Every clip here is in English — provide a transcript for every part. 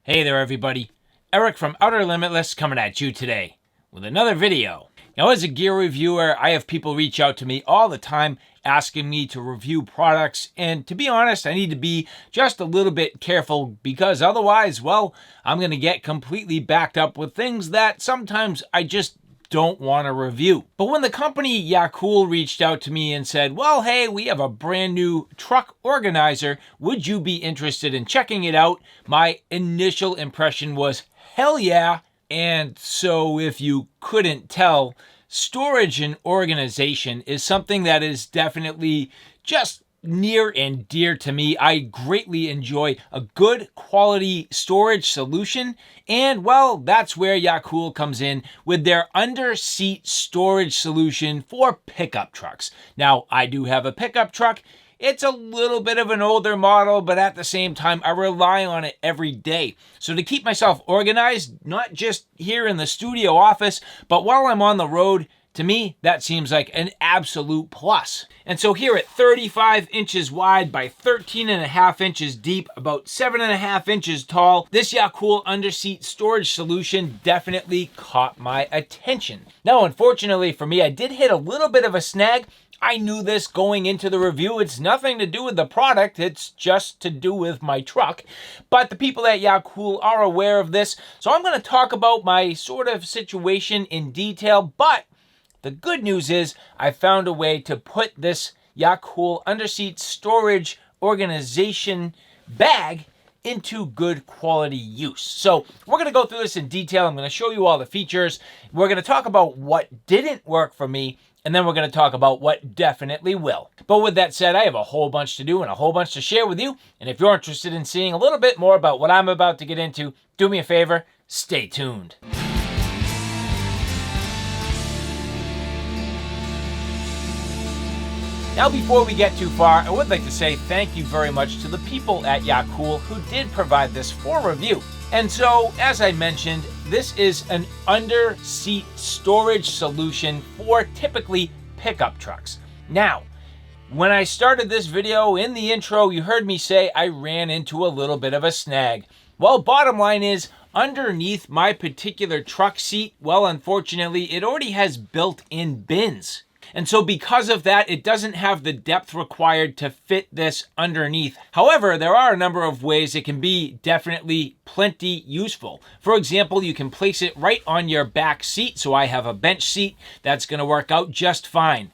Hey there everybody, Eric from Outer Limitless coming at you today with another video. Now as a gear reviewer, I have people reach out to me all the time asking me to review products, and to be honest, I need to be just a little bit careful because otherwise, well, I'm going to get completely backed up with things that sometimes I just don't want to review. But when the company Yeacool reached out to me and said, well, hey, we have a brand new truck organizer, would you be interested in checking it out? My initial impression was, hell yeah. And so if you couldn't tell, storage and organization is something that is definitely just near and dear to me. I greatly enjoy a good quality storage solution, and well, that's where Yeacool comes in with their under seat storage solution for pickup trucks. Now, I do have a pickup truck. It's a little bit of an older model, but at the same time, I rely on it every day. So to keep myself organized, not just here in the studio office, but while I'm on the road, to me, that seems like an absolute plus. And so here at 35 inches wide by 13.5 inches deep, about 7.5 inches tall, this Yeacool underseat storage solution definitely caught my attention. Now, unfortunately for me, I did hit a little bit of a snag. I knew this going into the review. It's nothing to do with the product. It's just to do with my truck. But the people at Yeacool are aware of this. So I'm going to talk about my sort of situation in detail, but the good news is I found a way to put this Yeacool underseat storage organization bag into good quality use. So we're going to go through this in detail. I'm going to show you all the features. We're going to talk about what didn't work for me, and then we're going to talk about what definitely will. But with that said, I have a whole bunch to do and a whole bunch to share with you. And if you're interested in seeing a little bit more about what I'm about to get into, do me a favor, stay tuned. Now, before we get too far, I would like to say thank you very much to the people at Yeacool who did provide this for review. And so, as I mentioned, this is an under-seat storage solution for typically pickup trucks. Now, when I started this video in the intro, you heard me say I ran into a little bit of a snag. Well, bottom line is, underneath my particular truck seat, well, unfortunately, it already has built-in bins. And so because of that, it doesn't have the depth required to fit this underneath. However, there are a number of ways it can be definitely plenty useful. For example, you can place it right on your back seat. So I have a bench seat. That's going to work out just fine.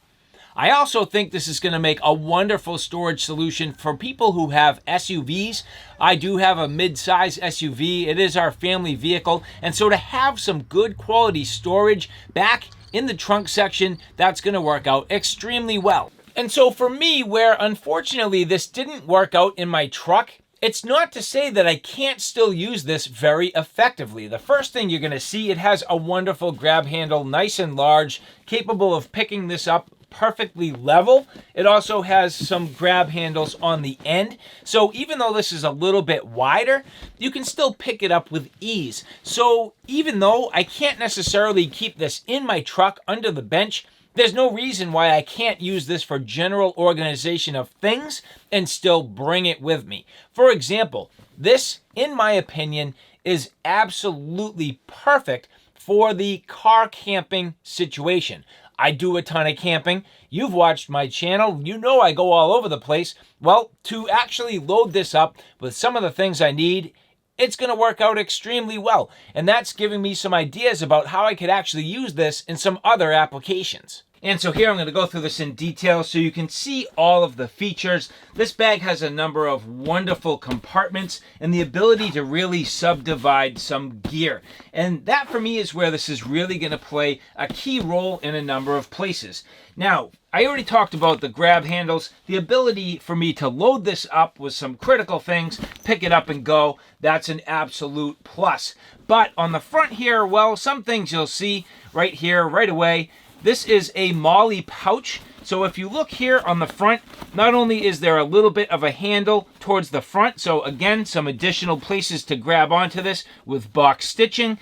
I also think this is going to make a wonderful storage solution for people who have SUVs. I do have a mid-size SUV. It is our family vehicle. And so to have some good quality storage back in the trunk section, that's going to work out extremely well. And so for me, where unfortunately this didn't work out in my truck, it's not to say that I can't still use this very effectively. The first thing you're going to see, it has a wonderful grab handle, nice and large, capable of picking this up perfectly level. It also has some grab handles on the end. So even though this is a little bit wider, you can still pick it up with ease. So even though I can't necessarily keep this in my truck under the bench, there's no reason why I can't use this for general organization of things and still bring it with me. For example, this, in my opinion, is absolutely perfect for the car camping situation. I do a ton of camping. You've watched my channel. You know I go all over the place. Well, to actually load this up with some of the things I need, it's going to work out extremely well. And that's giving me some ideas about how I could actually use this in some other applications. And so here I'm going to go through this in detail so you can see all of the features. This bag has a number of wonderful compartments and the ability to really subdivide some gear. And that for me is where this is really going to play a key role in a number of places. Now, I already talked about the grab handles. The ability for me to load this up with some critical things, pick it up and go, that's an absolute plus. But on the front here, well, some things you'll see right here, right away. This is a MOLLE pouch. So if you look here on the front, not only is there a little bit of a handle towards the front, so again, some additional places to grab onto this with box stitching,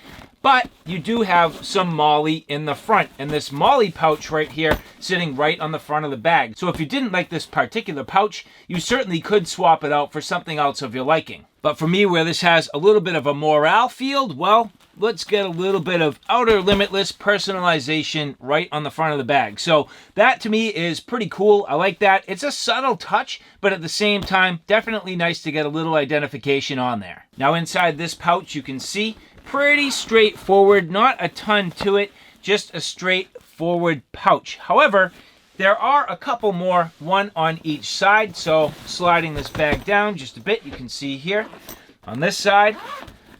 but you do have some MOLLE in the front, and this MOLLE pouch right here sitting right on the front of the bag. So if you didn't like this particular pouch, you certainly could swap it out for something else of your liking. But for me, where this has a little bit of a morale field, well, let's get a little bit of Outer Limitless personalization right on the front of the bag. So that to me is pretty cool. I like that. It's a subtle touch, but at the same time, definitely nice to get a little identification on there. Now inside this pouch, you can see pretty straightforward, not a ton to it, just a straightforward pouch. However, there are a couple more, one on each side. So sliding this bag down just a bit, you can see here on this side,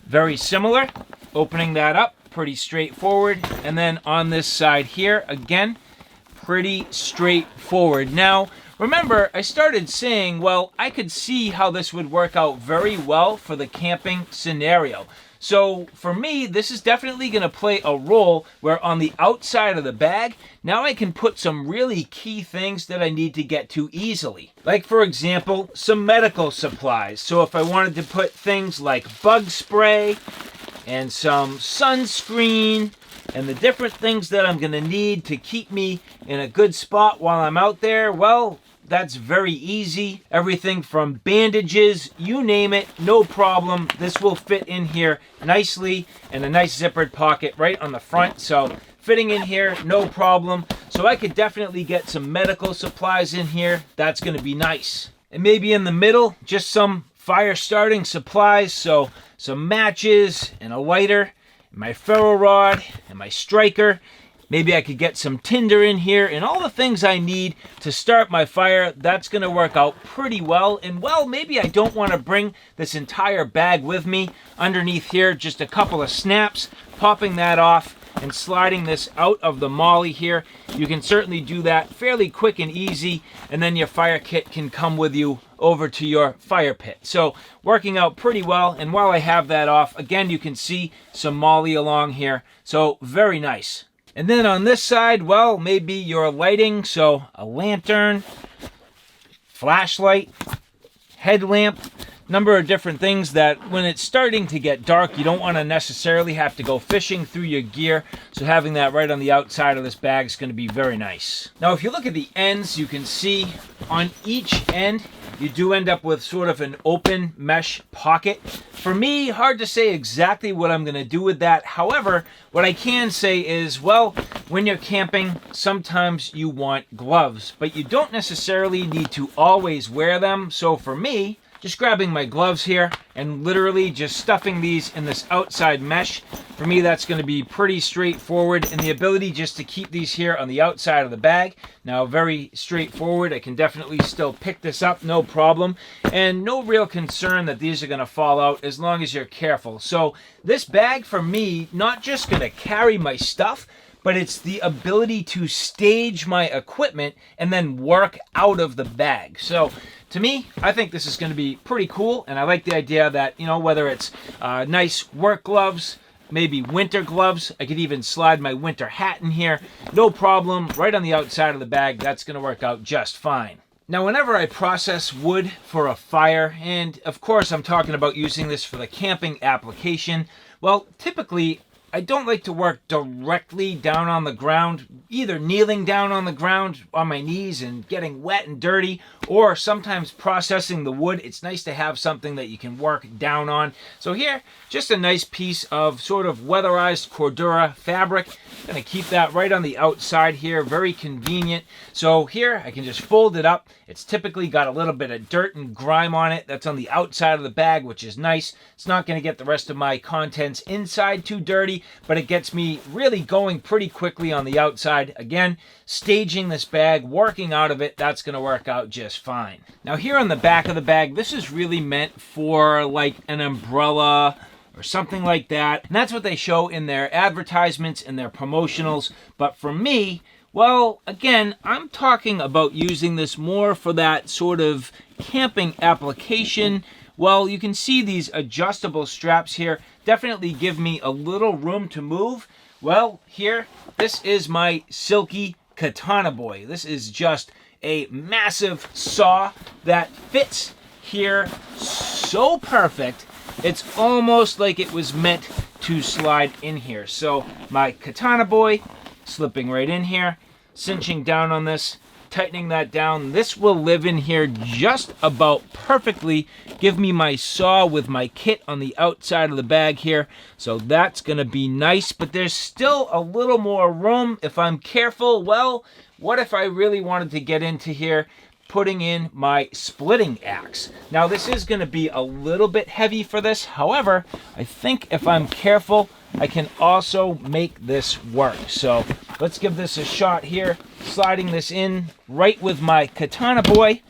very similar. Opening that up, pretty straightforward. And then on this side here, again, pretty straightforward. Now, remember, I started saying, well, I could see how this would work out very well for the camping scenario. So for me, this is definitely going to play a role where on the outside of the bag, now I can put some really key things that I need to get to easily. Like, for example, some medical supplies. So if I wanted to put things like bug spray and some sunscreen and the different things that I'm going to need to keep me in a good spot while I'm out there, well, that's very easy. Everything from bandages, you name it, no problem. This will fit in here nicely, and a nice zippered pocket right on the front. So fitting in here, no problem. So I could definitely get some medical supplies in here. That's going to be nice. And maybe in the middle, just some fire starting supplies. So some matches and a lighter, and my ferro rod and my striker. Maybe I could get some tinder in here and all the things I need to start my fire. That's going to work out pretty well. And well, maybe I don't want to bring this entire bag with me. Underneath here, just a couple of snaps, popping that off and sliding this out of the MOLLE here. You can certainly do that fairly quick and easy, and then your fire kit can come with you over to your fire pit. So working out pretty well. And while I have that off, again, you can see some MOLLE along here. So very nice. And then on this side, well, maybe your lighting. So a lantern, flashlight, headlamp, number of different things that when it's starting to get dark, you don't want to necessarily have to go fishing through your gear. So having that right on the outside of this bag is going to be very nice. Now, if you look at the ends, you can see on each end, you do end up with sort of an open mesh pocket. For me, hard to say exactly what I'm going to do with that. However, what I can say is, well, when you're camping, sometimes you want gloves, but you don't necessarily need to always wear them. So for me, just grabbing my gloves here and literally just stuffing these in this outside mesh. For me, that's going to be pretty straightforward, and the ability just to keep these here on the outside of the bag. Now, very straightforward. I can definitely still pick this up, no problem, and no real concern that these are going to fall out as long as you're careful. So this bag, for me, not just going to carry my stuff, but it's the ability to stage my equipment and then work out of the bag. So to me, I think this is going to be pretty cool, and I like the idea that, you know, whether it's nice work gloves, maybe winter gloves, I could even slide my winter hat in here, no problem, right on the outside of the bag. That's going to work out just fine. Now, whenever I process wood for a fire, and of course I'm talking about using this for the camping application, well, typically I don't like to work directly down on the ground, either kneeling down on the ground on my knees and getting wet and dirty, or sometimes processing the wood. It's nice to have something that you can work down on. So here, just a nice piece of sort of weatherized Cordura fabric. I'm going to keep that right on the outside here, very convenient. So here, I can just fold it up. It's typically got a little bit of dirt and grime on it. That's on the outside of the bag, which is nice. It's not going to get the rest of my contents inside too dirty, but it gets me really going pretty quickly on the outside. Again, staging this bag, working out of it, that's going to work out just fine. Now here on the back of the bag, this is really meant for like an umbrella or something like that. And that's what they show in their advertisements and their promotionals. But for me, well, again, I'm talking about using this more for that sort of camping application. Well, you can see these adjustable straps here definitely give me a little room to move. Well, here, this is my Silky Katana Boy. This is just a massive saw that fits here so perfect. It's almost like it was meant to slide in here. So my katana boy slipping right in here, cinching down on this, tightening that down. This will live in here just about perfectly. Give me my saw with my kit on the outside of the bag here. So that's going to be nice, but there's still a little more room if I'm careful. Well, what if I really wanted to get into here putting in my splitting axe? Now this is going to be a little bit heavy for this. However, I think if I'm careful, I can also make this work. So let's give this a shot here, sliding this in right with my katana boy.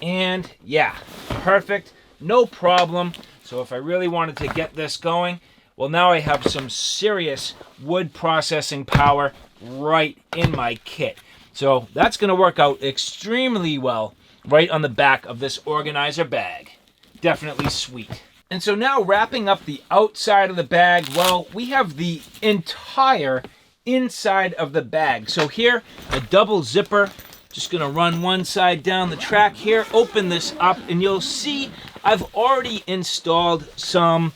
And yeah, perfect, no problem. So if I really wanted to get this going, well, now I have some serious wood processing power right in my kit. So that's going to work out extremely well right on the back of this organizer bag. Definitely sweet. And so now wrapping up the outside of the bag, well, we have the entire inside of the bag. So here, a double zipper. Just going to run one side down the track here, open this up, and you'll see I've already installed some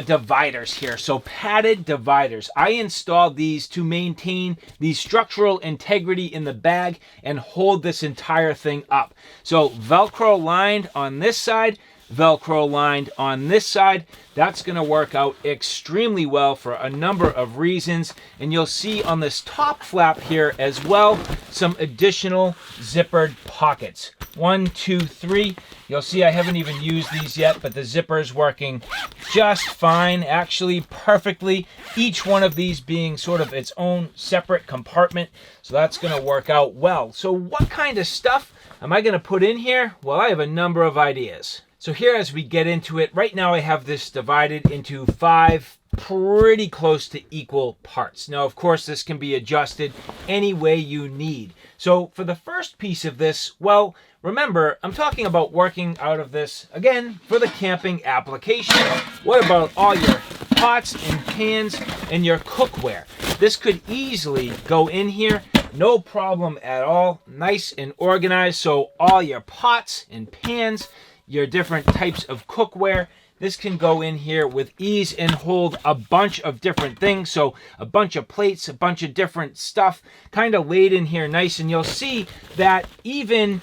dividers here. So padded dividers. I installed these to maintain the structural integrity in the bag and hold this entire thing up. So Velcro lined on this side, Velcro lined on this side. That's going to work out extremely well for a number of reasons. And you'll see on this top flap here as well, some additional zippered pockets. 1, 2, 3. You'll see I haven't even used these yet, but the zipper's working just fine, actually perfectly. Each one of these being sort of its own separate compartment. So that's going to work out well. So what kind of stuff am I going to put in here? Well, I have a number of ideas. So here, as we get into it, right now I have this divided into 5 pretty close to equal parts. Now, of course, this can be adjusted any way you need. So for the first piece of this, well, remember, I'm talking about working out of this, again, for the camping application. What about all your pots and pans and your cookware? This could easily go in here, no problem at all. Nice and organized, so all your pots and pans, your different types of cookware, this can go in here with ease and hold a bunch of different things. So a bunch of plates, a bunch of different stuff kind of laid in here nice. And you'll see that even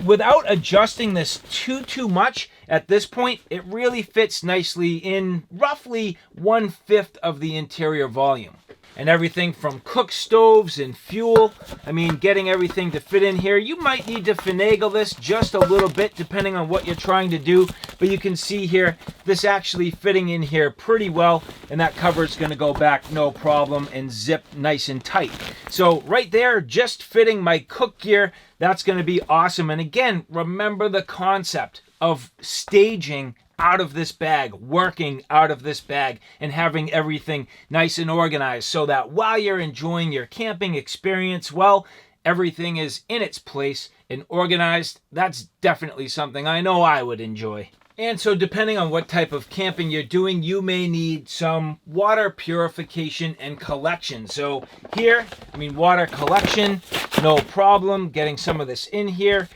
without adjusting this too much at this point, it really fits nicely in roughly 1/5 of the interior volume. And everything from cook stoves and fuel. I mean, getting everything to fit in here. You might need to finagle this just a little bit depending on what you're trying to do. But you can see here, this actually fitting in here pretty well. And that cover is going to go back no problem and zip nice and tight. So right there, just fitting my cook gear. That's going to be awesome. And again, remember the concept of staging out of this bag, working out of this bag, and having everything nice and organized so that while you're enjoying your camping experience, well, everything is in its place and organized. That's definitely something I know I would enjoy. And so depending on what type of camping you're doing, you may need some water purification and collection. So here, water collection, no problem. Getting some of this in here.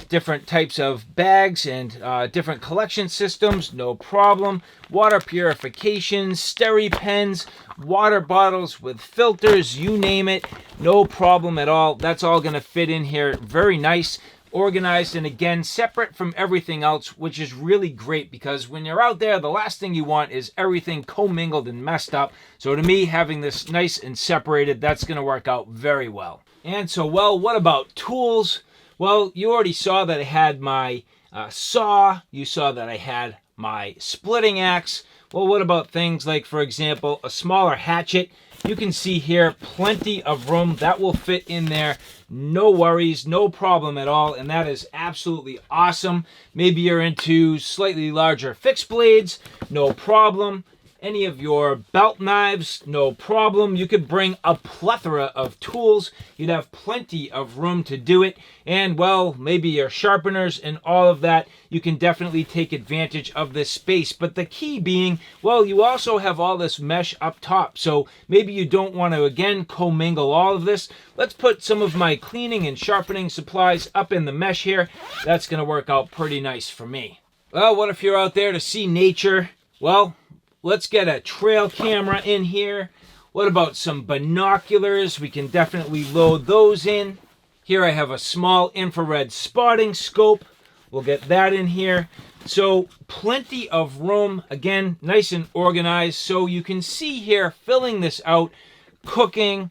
Different types of bags and different collection systems, no problem. Water purification, SteriPens, water bottles with filters, you name it, no problem at all. That's all going to fit in here very nice, organized, and again, separate from everything else, which is really great because when you're out there, the last thing you want is everything commingled and messed up. So to me, having this nice and separated, that's going to work out very well. And so, well, what about tools? Well, you already saw that I had my saw. You saw that I had my splitting axe. Well, what about things like, for example, a smaller hatchet? You can see here plenty of room. That will fit in there. No worries, no problem at all. And that is absolutely awesome. Maybe you're into slightly larger fixed blades. No problem. Any of your belt knives, no problem. You could bring a plethora of tools. You'd have plenty of room to do it. And, well, maybe your sharpeners and all of that. You can definitely take advantage of this space. But the key being, well, you also have all this mesh up top. So maybe you don't want to, again, commingle all of this. Let's put some of my cleaning and sharpening supplies up in the mesh here. That's going to work out pretty nice for me. Well, what if you're out there to see nature? Well, let's get a trail camera in here. What about some binoculars? We can definitely load those in. Here I have a small infrared spotting scope. We'll get that in here. So plenty of room, again, nice and organized. So you can see here, filling this out, cooking,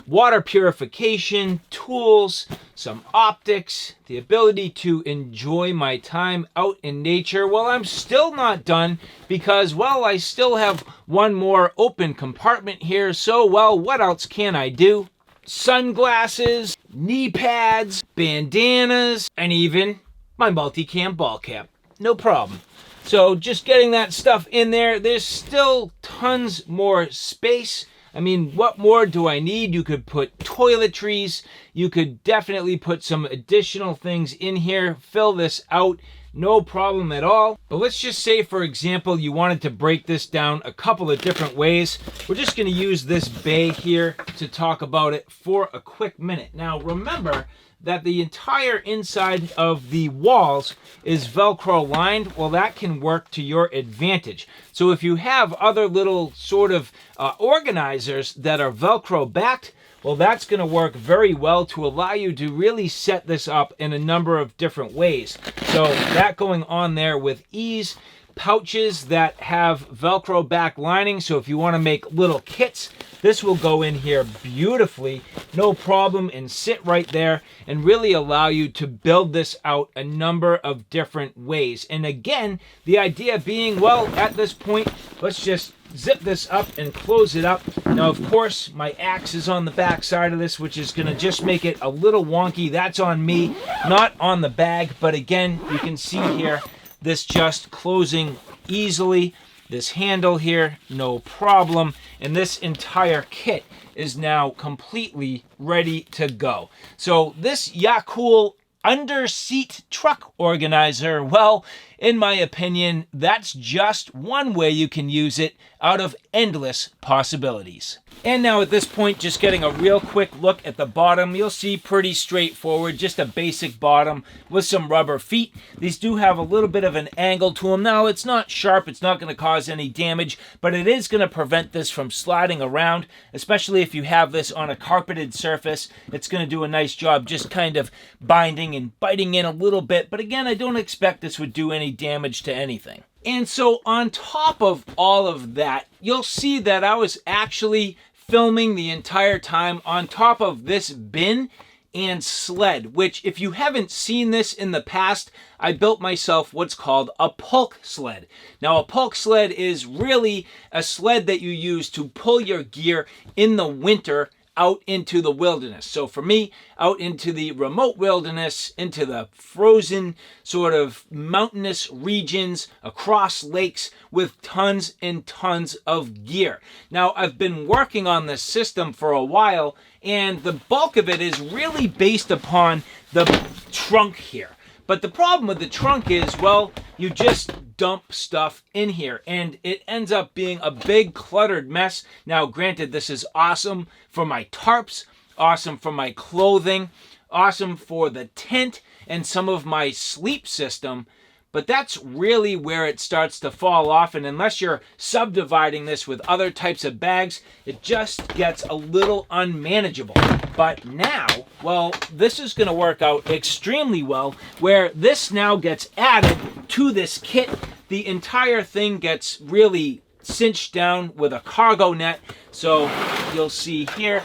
water purification, tools, some optics, the ability to enjoy my time out in nature. Well, I'm still not done because, well, I still have one more open compartment here. So, well, what else can I do? Sunglasses, knee pads, bandanas, and even my multicam ball cap. No problem. So just getting that stuff in there. There's still tons more space. I mean, what more do I need? You could put toiletries. You could definitely put some additional things in here. Fill this out. No problem at all. But let's just say, for example, you wanted to break this down a couple of different ways. We're just going to use this bay here to talk about it for a quick minute. Now, remember that the entire inside of the walls is Velcro lined. Well, that can work to your advantage. So if you have other little sort of organizers that are Velcro backed, well, that's going to work very well to allow you to really set this up in a number of different ways. So that going on there with ease. Pouches that have Velcro back lining, so if you want to make little kits, this will go in here beautifully, no problem, and sit right there and really allow you to build this out a number of different ways. And again, the idea being, well, at this point, let's just zip this up and close it up. Now, of course, my axe is on the back side of this, which is going to just make it a little wonky. That's on me, not on the bag. But again, you can see here, this just closing easily. This handle here, no problem. And this entire kit is now completely ready to go. So this Yeacool under seat truck organizer, well, in my opinion, that's just one way you can use it out of endless possibilities. And now at this point, just getting a real quick look at the bottom, you'll see pretty straightforward, just a basic bottom with some rubber feet. These do have a little bit of an angle to them. Now, it's not sharp, it's not going to cause any damage, but it is going to prevent this from sliding around, especially if you have this on a carpeted surface. It's going to do a nice job just kind of binding and biting in a little bit. But again, I don't expect this would do any damage to anything. And so on top of all of that, you'll see that I was actually filming the entire time on top of this bin and sled, which if you haven't seen this in the past, I built myself what's called a Polk Sled. Now, a Polk Sled is really a sled that you use to pull your gear in the winter out into the wilderness. So for me, out into the remote wilderness, into the frozen sort of mountainous regions, across lakes with tons and tons of gear. Now, I've been working on this system for a while, and the bulk of it is really based upon the trunk here. But the problem with the trunk is, well, you just dump stuff in here and it ends up being a big cluttered mess. Now, granted, this is awesome for my tarps, awesome for my clothing, awesome for the tent and some of my sleep system. But that's really where it starts to fall off. And unless you're subdividing this with other types of bags, it just gets a little unmanageable. But now, well, this is going to work out extremely well, where this now gets added to this kit. The entire thing gets really cinched down with a cargo net. So you'll see here,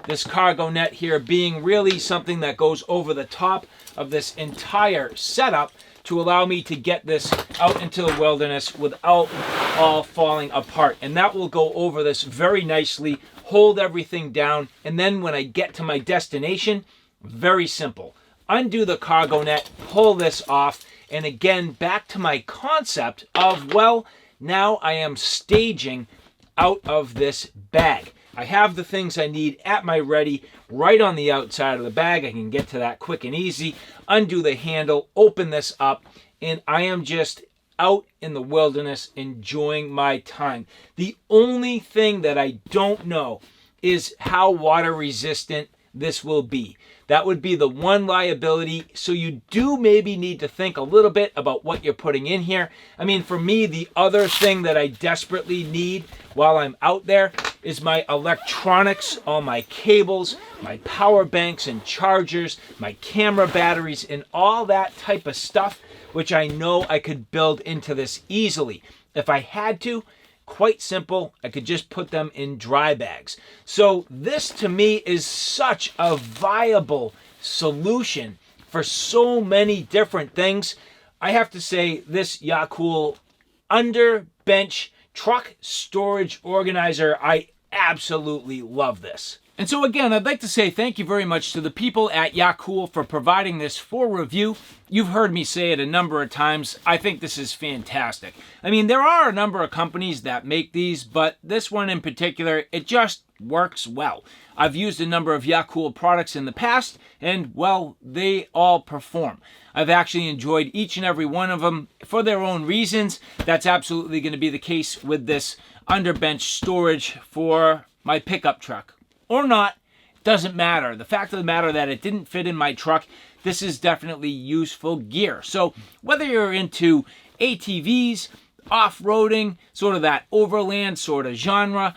this cargo net here being really something that goes over the top of this entire setup to allow me to get this out into the wilderness without all falling apart. And that will go over this very nicely, hold everything down, and then when I get to my destination, very simple. Undo the cargo net, pull this off, and again, back to my concept of, well, now I am staging out of this bag. I have the things I need at my ready right on the outside of the bag. I can get to that quick and easy, undo the handle, open this up, and I am just out in the wilderness enjoying my time. The only thing that I don't know is how water resistant this will be. That would be the one liability. So you do maybe need to think a little bit about what you're putting in here. I mean, for me, the other thing that I desperately need while I'm out there is my electronics, all my cables, my power banks and chargers, my camera batteries, and all that type of stuff, which I know I could build into this easily. If I had to, quite simple, I could just put them in dry bags. So this to me is such a viable solution for so many different things. I have to say this Yeacool under bench truck storage organizer, I absolutely love this. And so again, I'd like to say thank you very much to the people at Yeacool for providing this for review. You've heard me say it a number of times. I think this is fantastic. I mean, there are a number of companies that make these, but this one in particular, it just works well. I've used a number of Yeacool products in the past, and well, they all perform. I've actually enjoyed each and every one of them for their own reasons. That's absolutely going to be the case with this underbench storage for my pickup truck. Or not, doesn't matter. The fact of the matter that it didn't fit in my truck, this is definitely useful gear. So whether you're into ATVs, off-roading, sort of that overland sort of genre,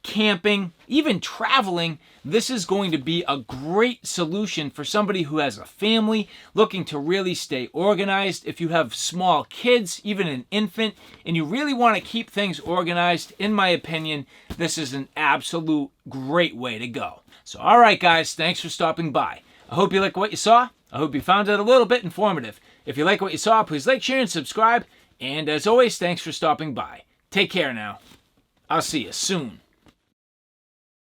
camping, even traveling, this is going to be a great solution for somebody who has a family looking to really stay organized. If you have small kids, even an infant, and you really want to keep things organized, in my opinion, this is an absolute great way to go. So, all right, guys, thanks for stopping by. I hope you like what you saw. I hope you found it a little bit informative. If you like what you saw, please like, share, and subscribe. And as always, thanks for stopping by. Take care now. I'll see you soon.